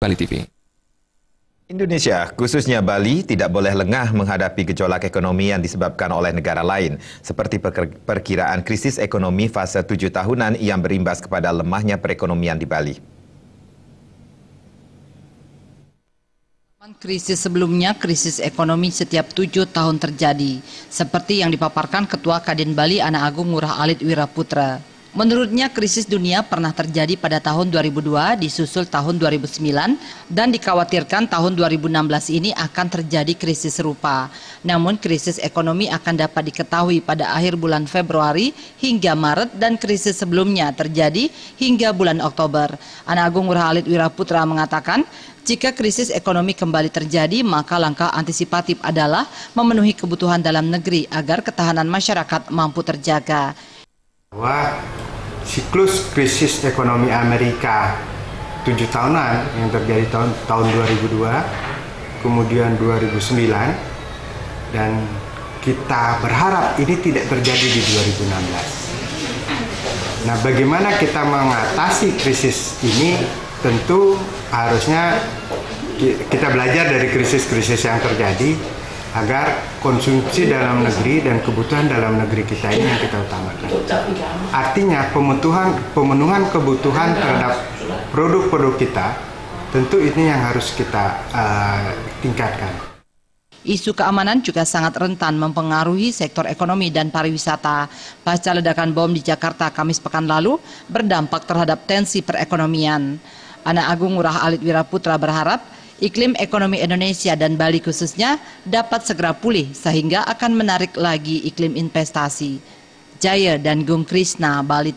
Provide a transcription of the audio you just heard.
Bali TV. Indonesia, khususnya Bali, tidak boleh lengah menghadapi gejolak ekonomi yang disebabkan oleh negara lain, seperti perkiraan krisis ekonomi fase 7 tahunan yang berimbas kepada lemahnya perekonomian di Bali. Krisis sebelumnya, krisis ekonomi setiap 7 tahun terjadi, seperti yang dipaparkan Ketua Kadin Bali Anak Agung Ngurah Alit Wiraputra. Menurutnya, krisis dunia pernah terjadi pada tahun 2002, disusul tahun 2009, dan dikhawatirkan tahun 2016 ini akan terjadi krisis serupa. Namun, krisis ekonomi akan dapat diketahui pada akhir bulan Februari hingga Maret, dan krisis sebelumnya terjadi hingga bulan Oktober. Anak Agung Ngurah Alit Wiraputra mengatakan, jika krisis ekonomi kembali terjadi, maka langkah antisipatif adalah memenuhi kebutuhan dalam negeri agar ketahanan masyarakat mampu terjaga. Bahwa siklus krisis ekonomi Amerika 7 tahunan yang terjadi tahun 2002, kemudian 2009, dan kita berharap ini tidak terjadi di 2016. Nah, bagaimana kita mengatasi krisis ini? Tentu harusnya kita belajar dari krisis-krisis yang terjadi agar konsumsi dalam negeri dan kebutuhan dalam negeri kita ini yang kita utamakan. Artinya pemenuhan kebutuhan terhadap produk-produk kita, tentu ini yang harus kita tingkatkan. Isu keamanan juga sangat rentan mempengaruhi sektor ekonomi dan pariwisata. Pasca ledakan bom di Jakarta Kamis pekan lalu berdampak terhadap tensi perekonomian. Anak Agung Ngurah Alit Wiraputra berharap iklim ekonomi Indonesia dan Bali khususnya dapat segera pulih sehingga akan menarik lagi iklim investasi. Jaya dan Gung Krisna, Bali.